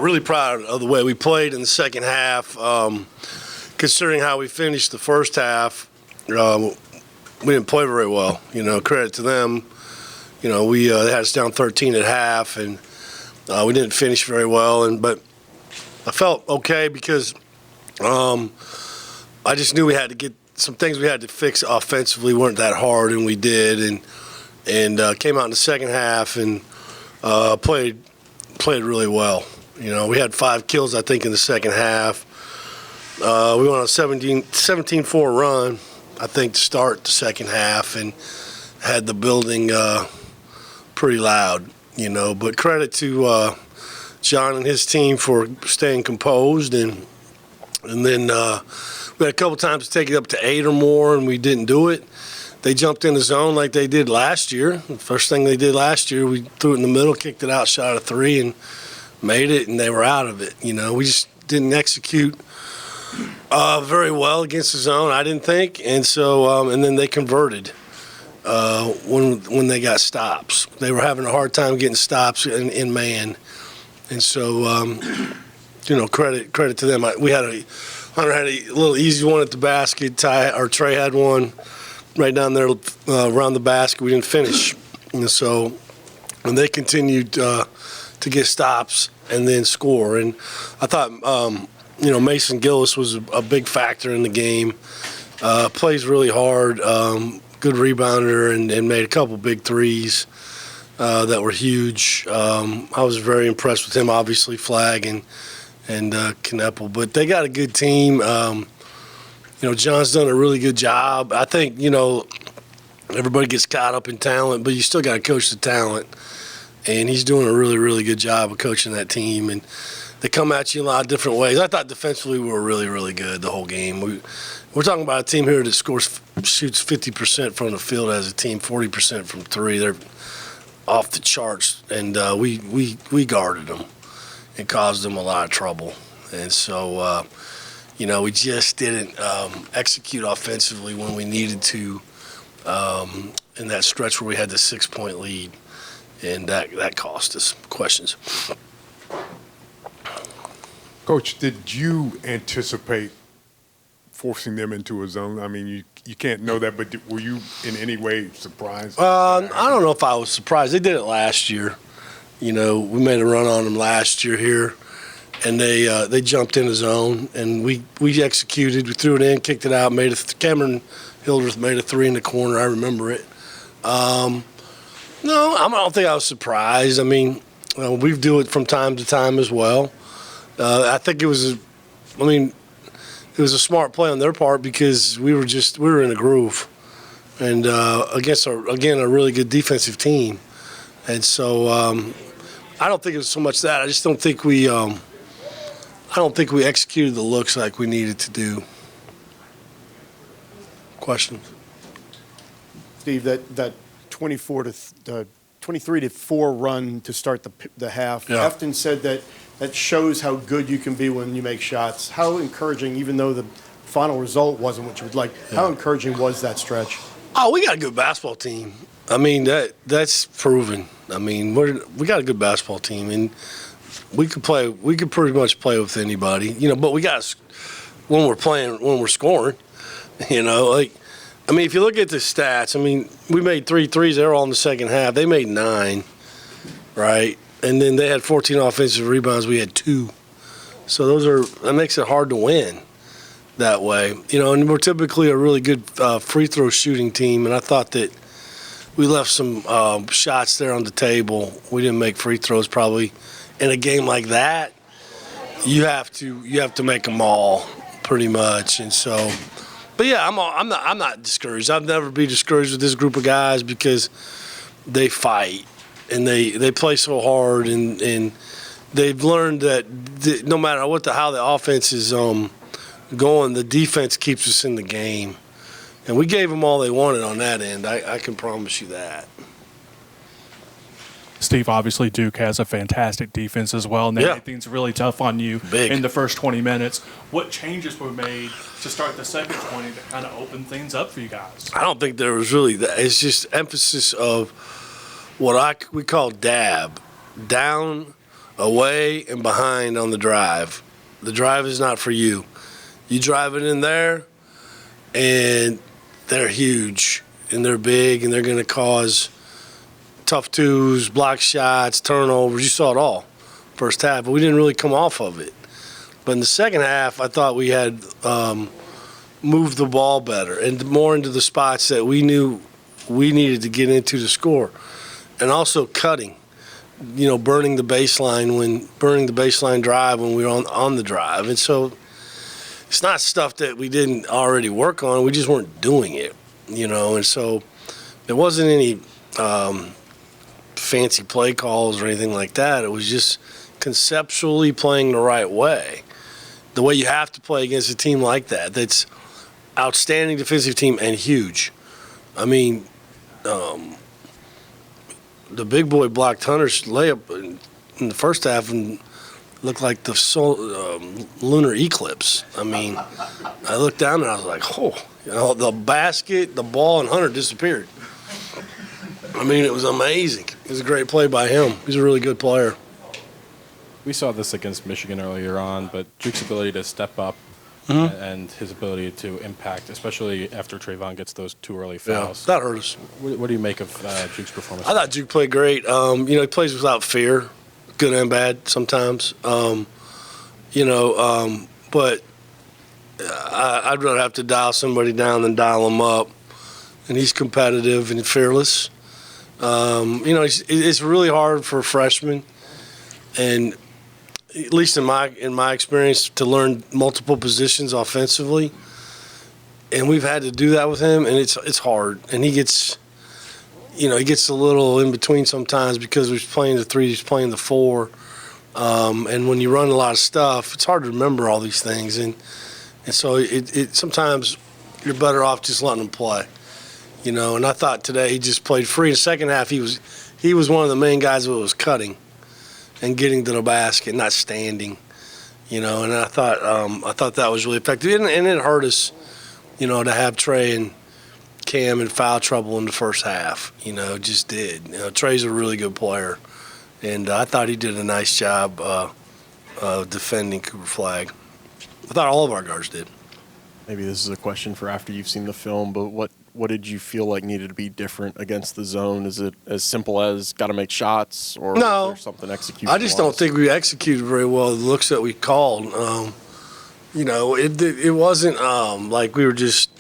Really proud of the way we played in the second half. Considering how we finished the first half, we didn't play very well. Credit to them. They had us down 13 at half, and we didn't finish very well. But I felt okay because I just knew we had to get some things we had to fix offensively weren't that hard, and we did. And came out in the second half and played really well. We had 5 kills, I think, in the second half. We went on a 17-4 run, I think, to start the second half, and had the building pretty loud, But credit to John and his team for staying composed. And then we had a couple times to take it up to 8 or more, and we didn't do it. They jumped in the zone like they did last year. The first thing they did last year, we threw it in the middle, kicked it out, shot a 3, and made it, and they were out of it. We just didn't execute very well against the zone, I didn't think. And so, and then they converted when they got stops. They were having a hard time getting stops in man. And so, credit to them. Hunter had a little easy one at the basket. Trey had one right down there around the basket. We didn't finish. And so, and they continued to get stops and then score. And I thought, Mason Gillis was a big factor in the game. Plays really hard, good rebounder, and made a couple big threes that were huge. I was very impressed with him, obviously, Flagg and Kneppel. But they got a good team. John's done a really good job. I think, everybody gets caught up in talent, but you still got to coach the talent. And he's doing a really, really good job of coaching that team. And they come at you in a lot of different ways. I thought defensively we were really, really good the whole game. We're talking about a team here that shoots 50% from the field as a team, 40% from 3. They're off the charts. And we guarded them and caused them a lot of trouble. And so, we just didn't execute offensively when we needed to in that stretch where we had the 6-point lead. And that cost us. Questions? Coach, did you anticipate forcing them into a zone? I mean, you can't know that, but were you in any way surprised? I don't know if I was surprised. They did it last year. We made a run on them last year here, and they jumped in the zone, and we executed. We threw it in, kicked it out, Cameron Hildreth made a 3 in the corner. I remember it. No, I don't think I was surprised. I mean, we do it from time to time as well. I think it was a smart play on their part because we were in a groove, and against a really good defensive team, and so I don't think it was so much that. I just don't think we executed the looks like we needed to do. Questions? Steve, that 23-4 run to start the half. Yeah. Efton said that shows how good you can be when you make shots. How encouraging, even though the final result wasn't what you would like, how encouraging was that stretch? Oh, we got a good basketball team. I mean, that's proven. I mean, we got a good basketball team, and we could pretty much play with anybody. But we got when we're scoring. I mean, if you look at the stats, I mean, we made 3 threes. They were all in the second half. They made 9, right? And then they had 14 offensive rebounds. We had 2. So that makes it hard to win that way. And we're typically a really good free throw shooting team. And I thought that we left some shots there on the table. We didn't make free throws probably. In a game like that, you have to make them all pretty much. And so. But yeah, I'm not discouraged. I'll never be discouraged with this group of guys because they fight and they play so hard and they've learned that no matter how the offense is going, the defense keeps us in the game, and we gave them all they wanted on that end. I can promise you that. Steve, obviously Duke has a fantastic defense as well, and they made things really tough on you in the first 20 minutes. What changes were made to start the second 20 to kind of open things up for you guys? I don't think there was really that. It's just emphasis of what we call dab. down, away, and behind on the drive. The drive is not for you. You drive it in there, and they're huge, and they're big, and they're going to cause tough twos, block shots, turnovers. You saw it all first half, but we didn't really come off of it. But in the second half, I thought we had moved the ball better and more into the spots that we knew we needed to get into to score. And also cutting, burning the baseline drive when we were on the drive. And so it's not stuff that we didn't already work on. We just weren't doing it, And so there wasn't any fancy play calls or anything like that. It was just conceptually playing the right way, the way you have to play against a team like that. That's outstanding defensive team and huge. I mean, the big boy blocked Hunter's layup in the first half and looked like the lunar eclipse. I mean, I looked down and I was like, the basket, the ball, and Hunter disappeared. I mean, it was amazing. It was a great play by him. He's a really good player. We saw this against Michigan earlier on, but Duke's ability to step up and his ability to impact, especially after Trayvon gets those 2 early fouls. Yeah, that hurt us. What do you make of Duke's performance? I thought Duke played great. He plays without fear, good and bad sometimes. But I'd rather have to dial somebody down than dial them up. And he's competitive and fearless. It's really hard for a freshman, and at least in my experience, to learn multiple positions offensively. And we've had to do that with him, and it's hard. And he gets a little in between sometimes because he's playing the 3, he's playing the 4. And when you run a lot of stuff, it's hard to remember all these things. And so it sometimes you're better off just letting him play. And I thought today he just played free. In the second half, he was one of the main guys that was cutting and getting to the basket, not standing. And I thought that was really effective. And it hurt us, to have Trey and Cam in foul trouble in the first half. It just did. Trey's a really good player, and I thought he did a nice job defending Cooper Flagg. I thought all of our guards did. Maybe this is a question for after you've seen the film, but what did you feel like needed to be different against the zone? Is it as simple as got to make shots, or no, is there something execution? I just don't think we executed very well the looks that we called. It wasn't like we were just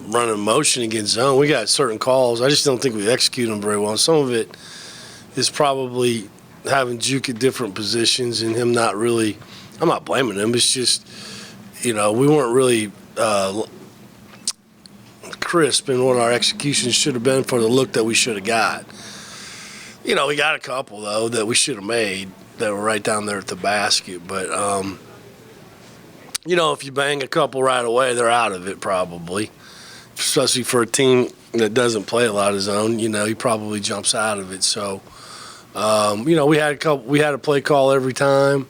running motion against zone. We got certain calls. I just don't think we executed them very well. And some of it is probably having Juke at different positions and him not really – I'm not blaming him. It's just, we weren't really crisp in what our execution should have been for the look that we should have got. We got a couple, though, that we should have made that were right down there at the basket. But, if you bang a couple right away, they're out of it probably, especially for a team that doesn't play a lot of zone. He probably jumps out of it. So, we had a play call every time.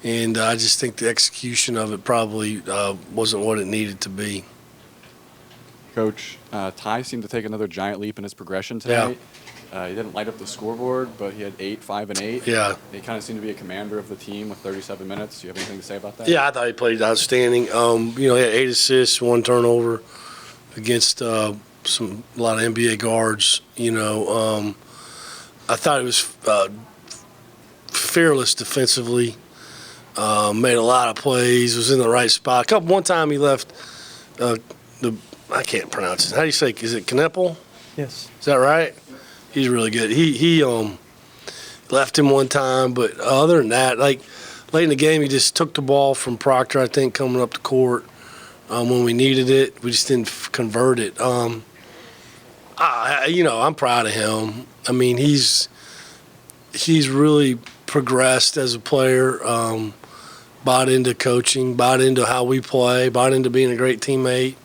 And I just think the execution of it probably wasn't what it needed to be. Coach, Ty seemed to take another giant leap in his progression tonight. Yeah. He didn't light up the scoreboard, but he had 8, 5, and 8. Yeah. He kind of seemed to be a commander of the team with 37 minutes. Do you have anything to say about that? Yeah, I thought he played outstanding. He had 8 assists, 1 turnover against a lot of NBA guards. I thought he was fearless defensively. Made a lot of plays, was in the right spot. One time he left I can't pronounce it. How do you say, is it Kneppel? Yes. Is that right? He's really good. He left him one time, but other than that, like late in the game, he just took the ball from Proctor, I think, coming up the court when we needed it. We just didn't convert it. I'm proud of him. I mean, he's really progressed as a player, bought into coaching, bought into how we play, bought into being a great teammate.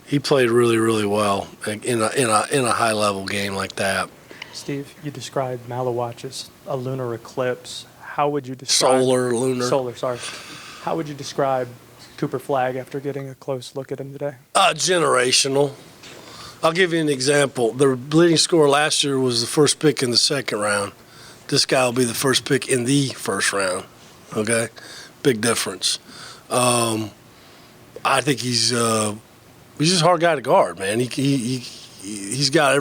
He played really, really well in a high level game like that. Steve, you described Malawach as a lunar eclipse. How would you describe Solar, sorry. How would you describe Cooper Flagg after getting a close look at him today? Generational. I'll give you an example. The leading scorer last year was the first pick in the second round. This guy will be the first pick in the first round. Okay, big difference. I think he's just a hard guy to guard, man. He's got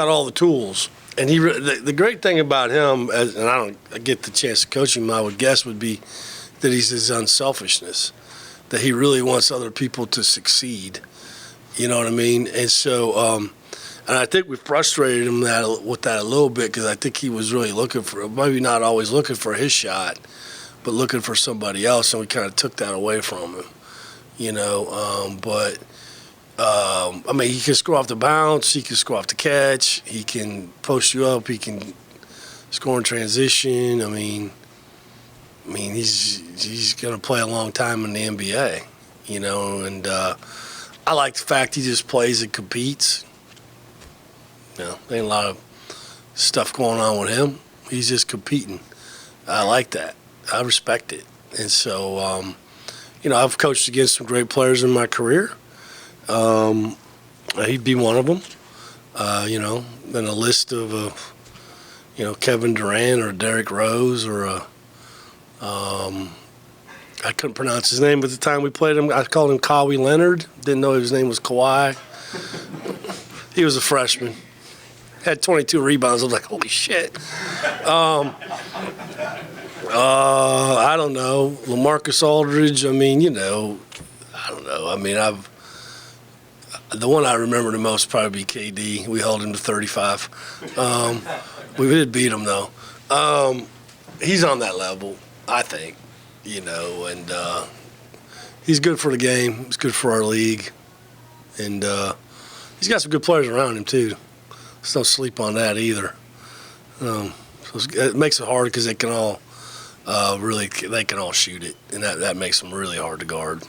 all the tools. And the great thing about him, and I don't get the chance to coach him, I would guess would be that he's his unselfishness, that he really wants other people to succeed. You know what I mean? And so, and I think we frustrated him with that a little bit, because I think he was really looking for, maybe not always looking for his shot, but looking for somebody else, and we kind of took that away from him. You know, I mean, he can score off the bounce, he can score off the catch, he can post you up, he can score in transition. I mean, he's going to play a long time in the NBA, you know, and I like the fact he just plays and competes. You know, there ain't a lot of stuff going on with him. He's just competing. I like that. I respect it. And so, you know, I've coached against some great players in my career. He'd be one of them. You know, in a list of, you know, Kevin Durant or Derrick Rose or I couldn't pronounce his name at the time we played him. I called him Kawhi Leonard. Didn't know his name was Kawhi. He was a freshman. Had 22 rebounds. I was like, holy shit. I don't know. LaMarcus Aldridge. I mean, you know, I don't know. I mean, the one I remember the most probably be KD. We held him to 35. We did beat him though. He's on that level, I think. You know, and he's good for the game. He's good for our league, and he's got some good players around him too. Let's don't sleep on that either. So it makes it hard because they can all shoot it, and that makes them really hard to guard.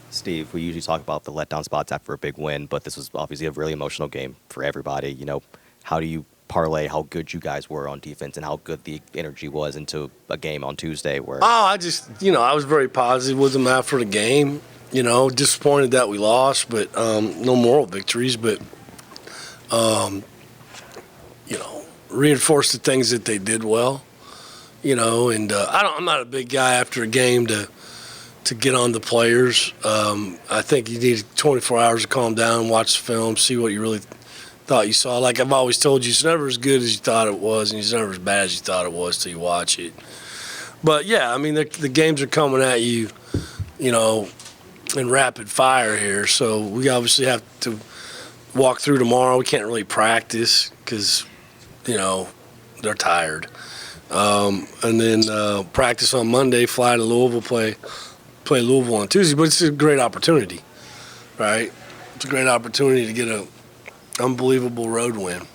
Steve, we usually talk about the letdown spots after a big win, but this was obviously a really emotional game for everybody. You know, how do you parlay how good you guys were on defense and how good the energy was into a game on Tuesday where... I was very positive with them after the game. You know, disappointed that we lost, but no moral victories, but, you know, reinforced the things that they did well, you know, and I'm not a big guy after a game to get on the players. I think you need 24 hours to calm down, watch the film, see what you really thought you saw. Like I've always told you, it's never as good as you thought it was, and it's never as bad as you thought it was till you watch it. But, yeah, I mean, the games are coming at you, you know, in rapid fire here. So we obviously have to walk through tomorrow. We can't really practice because, you know, they're tired. And then practice on Monday, fly to Louisville, play Louisville on Tuesday. But it's a great opportunity, right? It's a great opportunity to get an unbelievable road win.